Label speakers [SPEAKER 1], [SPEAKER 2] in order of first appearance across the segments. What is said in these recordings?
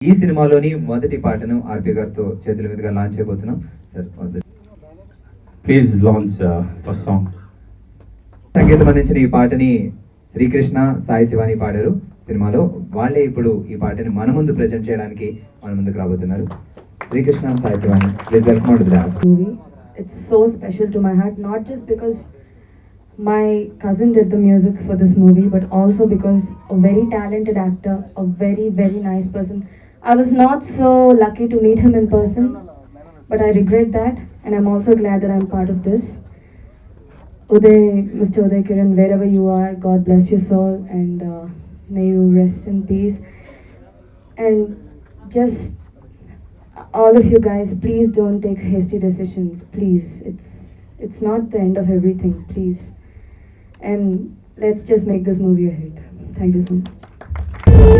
[SPEAKER 1] ఈ సినిమాలోని మొదటి పాటను ఆర్పి గారితో చేతుల మీదుగా లాంచ్ చేయబోతున్నాం sir.
[SPEAKER 2] Please launch first song.
[SPEAKER 1] సంగీతం అందించిన ఈ పాటని శ్రీకృష్ణ సాయి శివాని పాడారు సినిమాలో. వాళ్ళే ఇప్పుడు ఈ పాటని మన ముందు ప్రజెంట్ చేయడానికి మన ముందుకు రాబోతున్నారు. Srikrishna Sai Shivani, please welcome to the dance.
[SPEAKER 3] It's so special to my heart, not just because my cousin did the music for this movie, but also because a very talented actor, a very, very nice person. I was not so lucky to meet him in person, but I regret that, and I'm also glad that I'm part of this. Uday, Mr. Uday Kiran, wherever you are, God bless your soul, and may you rest in peace. And just all of you guys, please don't take hasty decisions. Please, it's not the end of everything. Please, and let's just make this movie a hit. Thank you so much.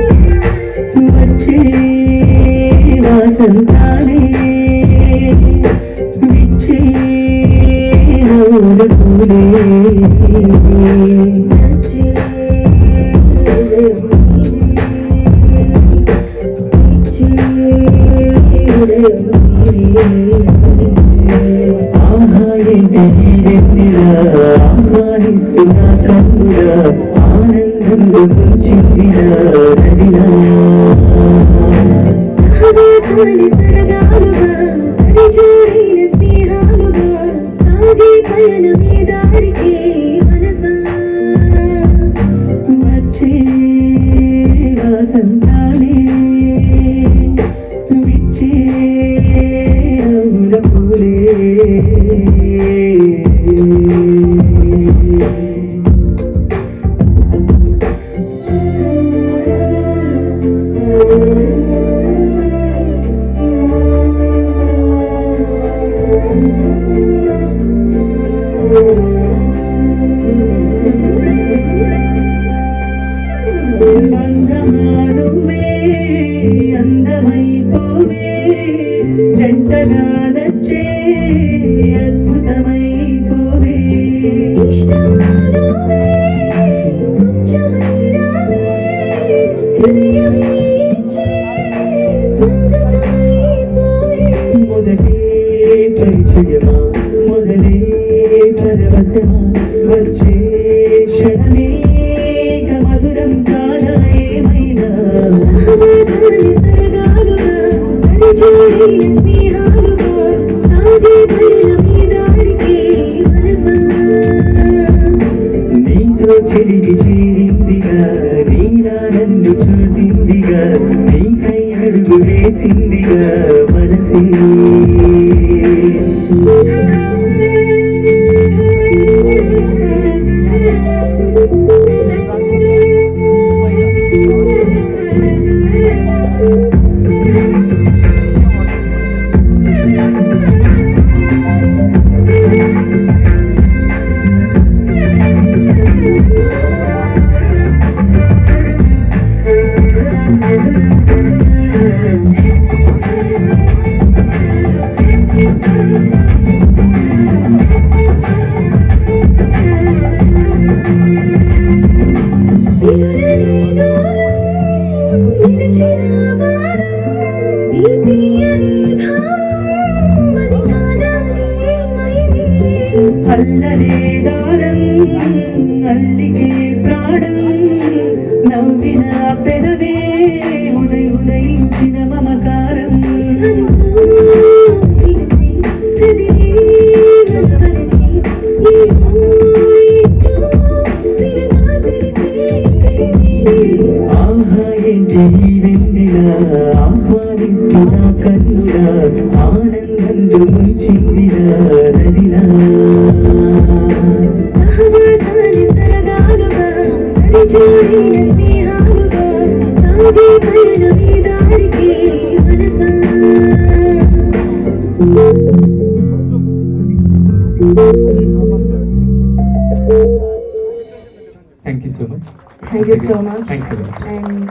[SPEAKER 1] Thank you so much.
[SPEAKER 3] Thank you so much.
[SPEAKER 1] Thanks a lot.
[SPEAKER 3] And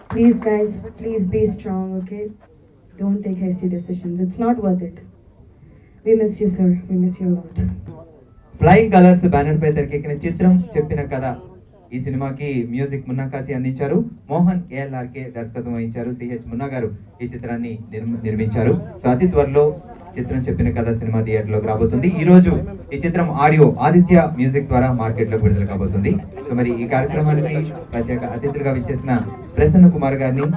[SPEAKER 3] please, guys, please be strong, okay? Don't take hasty decisions. It's not worth it. We miss you, sir. We miss you a lot.
[SPEAKER 1] Flying colours banner పై తెరకెక్కిన చిత్రం చెప్పిన కథ ఈ సినిమాకి music Munna కాసి అందించారు. మోహన్ ఏఎల్ఆర్కే దర్శకత్వం వహించారు. సిహెచ్ మున్నా గారు ఈ చిత్రాన్ని నిర్మించారు. సో అతి త్వరలో చిత్రం చెప్పిన కథ సినిమా థియేటర్లోకి రాబోతుంది. ఈ రోజు ఈ చిత్రం ఆడియో ఆదిత్య మ్యూజిక్ ద్వారా మార్కెట్లోకి విడుదల కాబోతుంది. సో మరి ఈ కార్యక్రమానికి ప్రత్యేక అతిథులుగా విచ్చేసిన ప్రసన్న కుమార్ గారిని,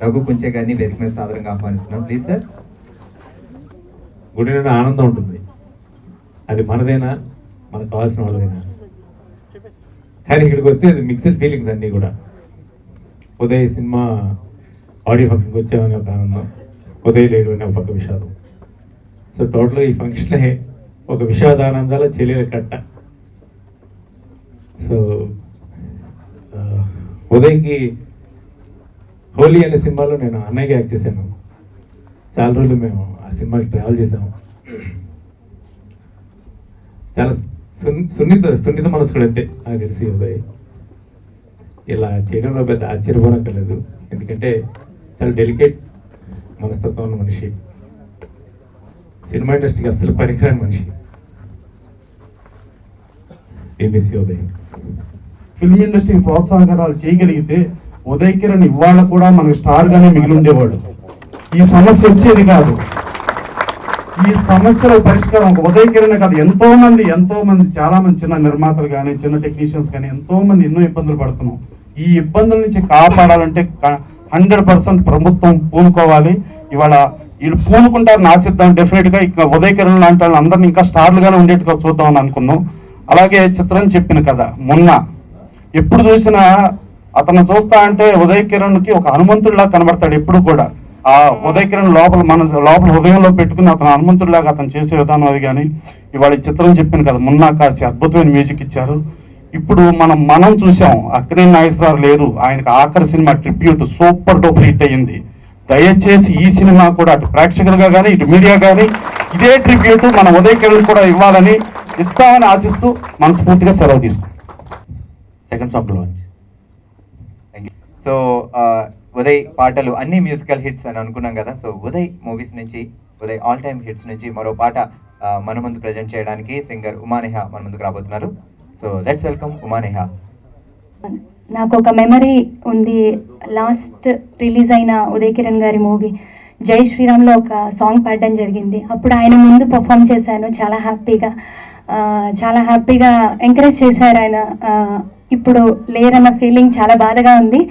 [SPEAKER 1] రఘు కుంచే గారిని వేదిక మీద సాదరంగా ఆహ్వానిస్తున్నాం. Please sir.
[SPEAKER 2] గుడి నిండా ఆనందం ఉంటుంది. అది మనదైనా, మనకు కావాల్సిన వాళ్ళదైనా. కానీ ఇక్కడికి వస్తే అది మిక్స్డ్ ఫీలింగ్స్ అన్నీ కూడా. ఉదయ్ సినిమా ఆడియో ఫంక్షన్కి వచ్చామని ఒక ఆనందం, ఉదయ్ లేడు అని ఒక పక్క విషాదం. సో టోటల్గా ఈ ఫంక్షనే ఒక విషాదానందాల చెల్లెల కట్ట. సో ఉదయ్కి హోలీ అనే సినిమాలో నేను అన్నయ్యగా యాక్ట్ చేశాను. చాలా రోజులు మేము ఆ సినిమాకి ట్రావెల్ చేసాము. చాలా సున్నిత మనసుకుడు అంతే నాకు తెలిసి ఉదయ్. ఇలా చేయడంలో పెద్ద ఆశ్చర్యపోనక్కర్లేదు, ఎందుకంటే చాలా డెలికేట్ మనస్తత్వం ఉన్న మనిషి, సినిమా ఇండస్ట్రీకి అస్సలు పనికిరాని మనిషి. ఉదయ్
[SPEAKER 4] ఫిల్మ్ ఇండస్ట్రీకి ప్రోత్సాహకాలు చేయగలిగితే ఉదయ్ కిరణ్ ఇవాళ కూడా మనకు స్టార్ గానే మిగిలి ఉండేవాడు. ఈ సమస్య వచ్చేది కాదు. ఈ సమస్యల పరిష్కారం ఉదయ్ కిరణ్ కాదు, ఎంతో మంది చాలా మంది చిన్న నిర్మాతలు కానీ చిన్న టెక్నీషియన్స్ కానీ ఎంతో మంది ఎన్నో ఇబ్బందులు పడుతున్నాం. ఈ ఇబ్బందుల నుంచి కాపాడాలంటే 100% ప్రభుత్వం పూనుకోవాలి. ఇవాళ వీళ్ళు పూనుకుంటారని ఆశిద్దాం. డెఫినెట్ గా ఇక ఉదయ్ కిరణ్ లాంటి వాళ్ళు అందరినీ ఇంకా స్టార్లుగానే ఉండేట్టుగా చూద్దామని అనుకున్నాం. అలాగే చిత్రం చెప్పిన కదా మొన్న ఎప్పుడు చూసినా అతను చూస్తా అంటే ఉదయ్ కిరణ్ కి ఒక హనుమంతుడిలా కనబడతాడు ఎప్పుడు కూడా. ఆ ఉదయ్ కిరణ్ లోపల హృదయంలో పెట్టుకుని అతను హనుమంతుడిలాగా అతను చేసే విధానం అది. కానీ ఇవాళ ఈ చిత్రం చెప్పిన కదా మున్నా కాసి అద్భుతమైన మ్యూజిక్ ఇచ్చారు. ఇప్పుడు మనం చూసాం అక్కినేని నాగేశ్వరరావు లేరు, ఆయనకు ఆఖరి cinema tribute super duper hit అయ్యింది. దయచేసి ఈ సినిమా కూడా అటు ప్రేక్షకులుగా కానీ ఇటు మీడియా కానీ ఇదే ట్రిబ్యూట్ మన ఉదయ్ కిరణ్ కూడా ఇవ్వాలని ఇస్తామని ఆశిస్తూ మనస్ఫూర్తిగా సెలవు తీసుకుంటాం.
[SPEAKER 2] Second song launch.
[SPEAKER 1] So Uday పాటలు అన్ని మ్యూజికల్ హిట్స్ అని అనుకున్నాం కదా. సో ఉదయ్ మూవీస్ నుంచి, ఉదయ్ ఆల్ టైమ్ హిట్స్ నుంచి మరో పాట మన ముందు ప్రజెంట్ చేయడానికి సింగర్ ఉమానేహ మన ముందుకు రాబోతున్నారు. So let's welcome Umaneha.
[SPEAKER 5] నాకు ఒక మెమరీ ఉంది. లాస్ట్ రిలీజ్ అయిన ఉదయ్ కిరణ్ గారి మూవీ జై శ్రీరామ్లో ఒక సాంగ్ పాడడం జరిగింది. అప్పుడు ఆయన ముందు పర్ఫామ్ చేశాను. చాలా హ్యాపీగా ఎంకరేజ్ చేశారు ఆయన. ఇప్పుడు లేరన్న ఫీలింగ్ చాలా బాధగా ఉంది.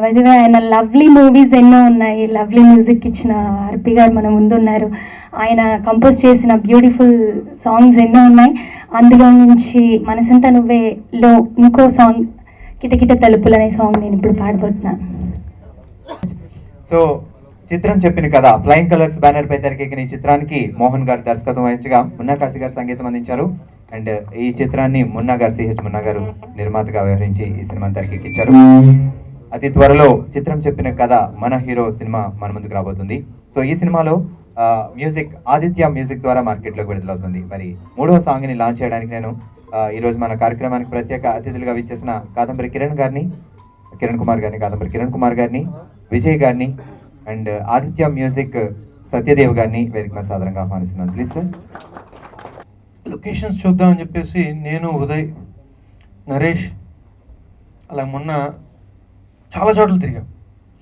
[SPEAKER 5] వైద్యుగా ఆయన లవ్లీ మూవీస్ ఎన్నో ఉన్నాయి, లవ్లీ మ్యూజిక్ ఇచ్చిన ఆర్పి గారు మన ముందున్నారు. ఆయన కంపోజ్ చేసిన బ్యూటిఫుల్ సాంగ్స్ ఎన్నో ఉన్నాయి. అందులో నుంచి మనసంతా నువ్వేలో ఇంకో సాంగ్ కిటకిట తలుపులు అనే సాంగ్ నేను ఇప్పుడు పాడబోతున్నాను.
[SPEAKER 1] సో చిత్రం చెప్పిన కదా ఫ్లయింగ్ కలర్స్ బ్యానర్ పై తెరకెక్కిన ఈ చిత్రానికి మోహన్ గారు దర్శకత్వం వహించగా మున్నా కాశీ గారు సంగీతం అందించారు. అండ్ ఈ చిత్రాన్ని మున్నా గారు, సిహెచ్ మున్నా గారు నిర్మాతగా వ్యవహరించి ఈ సినిమాని తెరకెక్కించారు. అతి త్వరలో చిత్రం చెప్పిన కథ మన హీరో సినిమా మన ముందుకు రాబోతుంది. సో ఈ సినిమాలో మ్యూజిక్ ఆదిత్య మ్యూజిక్ ద్వారా మార్కెట్లోకి విడుదలవుతుంది. మరి 3వ సాంగ్ ని లాంచ్ చేయడానికి నేను ఈ రోజు మన కార్యక్రమానికి ప్రత్యేక అతిథులుగా విచ్చేసిన కాదంబరి కిరణ్ కుమార్ గారిని, విజయ్ గారిని అండ్ ఆదిత్య మ్యూజిక్ సత్యదేవ్ గారిని వేదిక మీద సాదరంగా ఆహ్వానిస్తున్నాను. Please sir.
[SPEAKER 6] లొకేషన్స్ చూద్దామని చెప్పేసి నేను, ఉదయ్, నరేష్ అలా మొన్న చాలా చోట్ల తిరిగాం.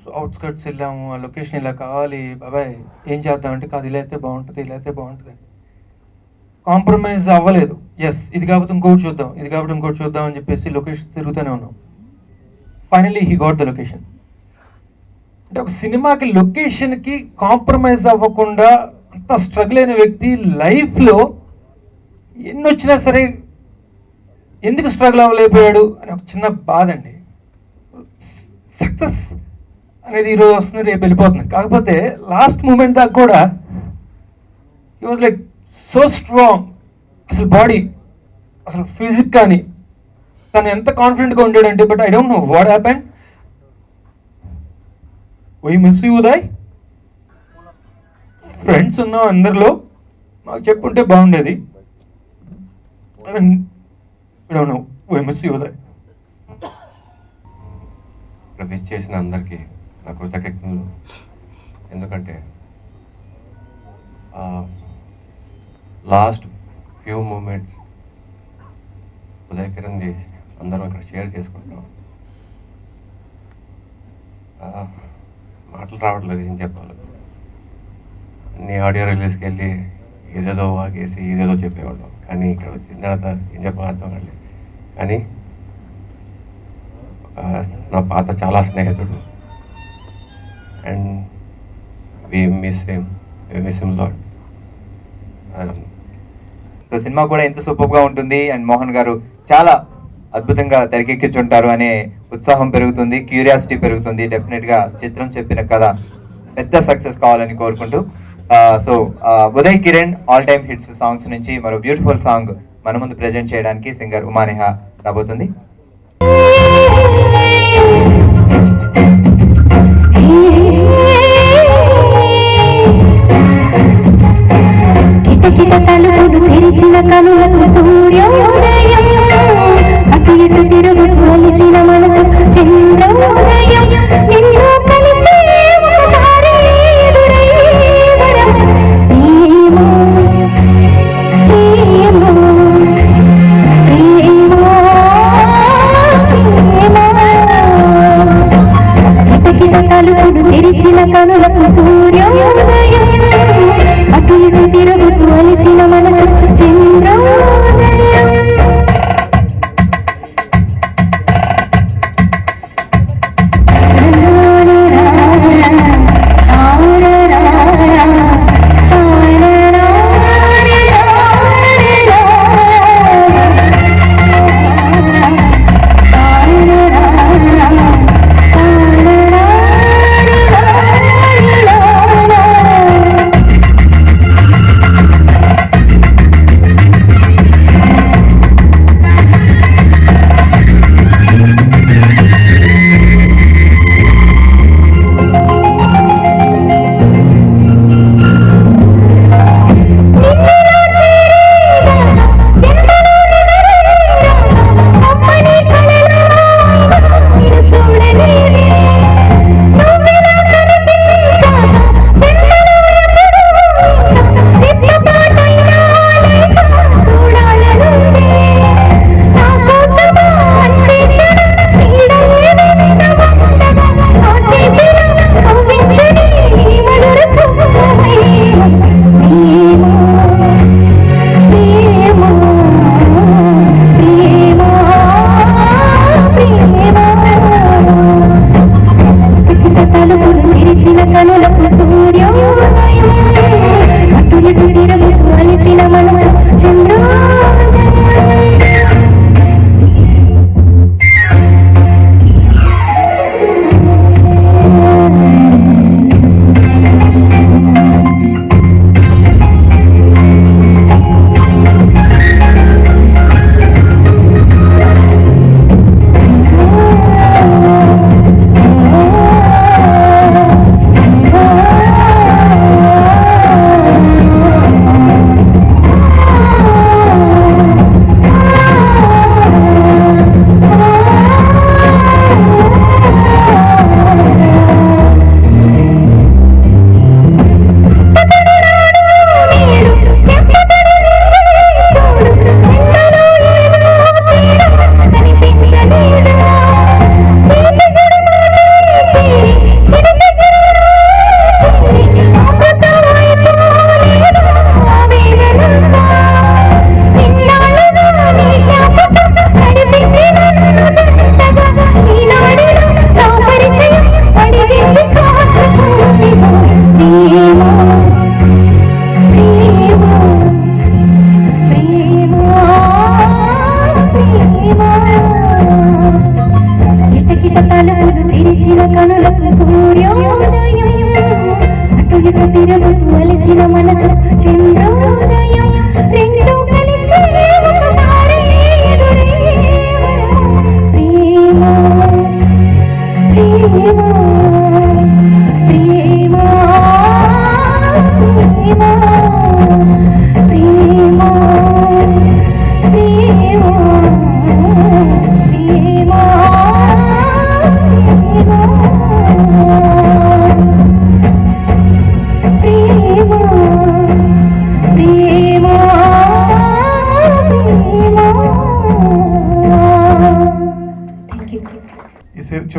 [SPEAKER 6] సో అవుట్స్కట్స్ వెళ్ళాము. ఆ లొకేషన్ ఇలా కావాలి బాబాయ్, ఏం చేద్దామంటే కాదు ఇలా అయితే బాగుంటుంది, ఇలా అయితే బాగుంటుంది. కాంప్రమైజ్ అవ్వలేదు. ఎస్ ఇది కాబట్టి ఇంకోటి చూద్దాం అని చెప్పేసి లొకేషన్ తిరుగుతూనే ఉన్నాం. Finally he got the location. అంటే ఒక సినిమాకి లొకేషన్కి కాంప్రమైజ్ అవ్వకుండా అంత స్ట్రగుల్ అయిన వ్యక్తి లైఫ్లో ఎన్ని వచ్చినా సరే ఎందుకు స్ట్రగుల్ అవ్వలేకపోయాడు అని ఒక చిన్న బాధ అండి. సక్సెస్ అనేది ఈరోజు వస్తుంది, రేపు వెళ్ళిపోతుంది. కాకపోతే లాస్ట్ మూమెంట్ దాకా కూడా he was like so strong. అసలు బాడీ, అసలు ఫిజిక్ కానీ తను ఎంత కాన్ఫిడెంట్గా ఉండేడంటే, but I don't know what happened. Why miss you Uday. Friends ఉన్నాం అందరిలో, మాకు చెప్పుంటే బాగుండేది. I don't know why miss you Uday.
[SPEAKER 7] Wish చేసిన అందరికీ నా కృతజ్ఞతలు. ఎందుకంటే లాస్ట్ ఫ్యూ మూమెంట్స్ ఉదయ్ కిరణ్ది అందరం ఇక్కడ షేర్ చేసుకుంటాం. మాటలు రావట్లేదు ఏం చెప్పాలి. అన్ని ఆడియో రిలీజ్కి వెళ్ళి ఏదేదో వాగేసి ఏదేదో చెప్పేవాళ్ళం, కానీ ఇక్కడ వచ్చిన తర్వాత ఏం చెప్పాలో అర్థం కాలేదు. కానీ నా పాత చాలా స్నేహితుడు, and we miss him lot.
[SPEAKER 1] So cinema కూడా ఎంత సూపర్గా ఉంటుంది అండ్ మోహన్ గారు చాలా అద్భుతంగా తెరకెక్కించుంటారు అనే ఉత్సాహం పెరుగుతుంది, క్యూరియాసిటీ పెరుగుతుంది. డెఫినెట్గా చిత్రం చెప్పిన కథ పెద్ద సక్సెస్ కావాలని కోరుకుంటూ so Uday Kiran all time hits songs నుంచి మరో బ్యూటిఫుల్ సాంగ్ మన ముందు ప్రెజెంట్ చేయడానికి సింగర్ ఉమానేహ రాబోతుంది.
[SPEAKER 5] తెరిచిన కనులకు సూర్యోదయం, అటు ఇటు తిరుగుతూ కలిసిన మనసు చంద్రోదయం, నిన్ను కలిసి ఒకసారి ఎదురయ్యడం ఏమో ఏమో ఏమో కిటకిట తలుపులు తెరిచిన కనులకు సూర్యోదయం, అటు ఇటు తిరుగుతూ అలిసిన మనసు చంద్రోదయం.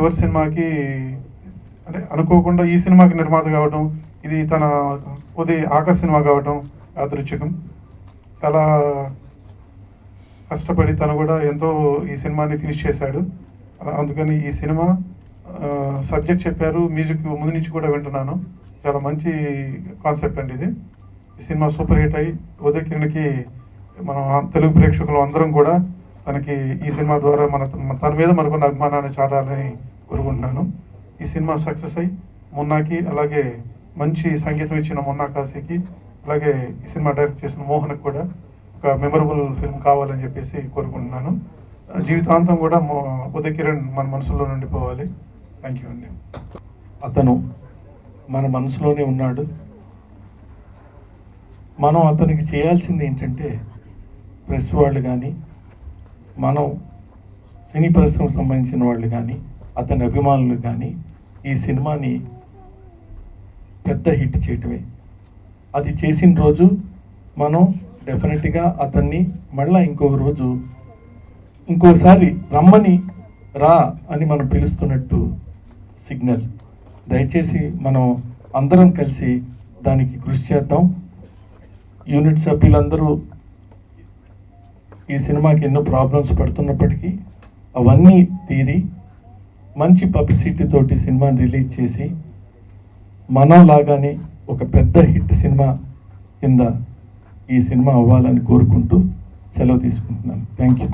[SPEAKER 8] చివరి సినిమాకి అంటే అనుకోకుండా ఈ సినిమాకి నిర్మాత కావడం, ఇది తన ఉదయ్ ఆఖరి సినిమా కావడం యాదృచ్ఛికం. చాలా కష్టపడి తను కూడా ఎంతో ఈ సినిమాని ఫినిష్ చేశాడు. అందుకని ఈ సినిమా సబ్జెక్ట్ చెప్పారు, మ్యూజిక్ ముందు నుంచి కూడా వింటున్నాను. చాలా మంచి కాన్సెప్ట్ అండి ఇది. ఈ సినిమా సూపర్ హిట్ అయ్యి ఉదయ్ కిరణ్కి మనం తెలుగు ప్రేక్షకులు అందరం కూడా తనకి ఈ సినిమా ద్వారా తన మీద మనకున్న అభిమానాన్ని చాటాలని కోరుకుంటున్నాను. ఈ సినిమా సక్సెస్ అయ్యి మున్నాకి, అలాగే మంచి సంగీతం ఇచ్చిన మున్నా కాశీకి, అలాగే ఈ సినిమా డైరెక్ట్ చేసిన మోహన్కి కూడా ఒక మెమరబుల్ ఫిల్మ్ కావాలని చెప్పేసి కోరుకుంటున్నాను. జీవితాంతం కూడా ఉదయ్ కిరణ్ మన మనసులో ఉండిపోవాలి. థ్యాంక్ యూ అండి.
[SPEAKER 9] అతను మన మనసులోనే ఉన్నాడు. మనం అతనికి చేయాల్సింది ఏంటంటే, ప్రెస్ వాళ్ళు కానీ, మనం సినీ పరిశ్రమకు సంబంధించిన వాళ్ళు కానీ, అతని అభిమానులు కానీ ఈ సినిమాని పెద్ద హిట్ చేయటమే. అది చేసిన రోజు మనం డెఫినెట్గా అతన్ని మళ్ళీ ఇంకోసారి రమ్మని రా అని మనం పిలుస్తున్నట్టు సిగ్నల్. దయచేసి మనం అందరం కలిసి దానికి కృషి చేద్దాం. యూనిట్ సభ్యులందరూ ఈ సినిమాకి ఎన్నో ప్రాబ్లమ్స్ పడుతున్నప్పటికీ అవన్నీ తీరి మంచి పబ్లిసిటీ తోటి సినిమాని రిలీజ్ చేసి మనం లాగానే ఒక పెద్ద హిట్ సినిమా కింద ఈ సినిమా అవ్వాలని కోరుకుంటూ సెలవు తీసుకుంటున్నాను. Thank you.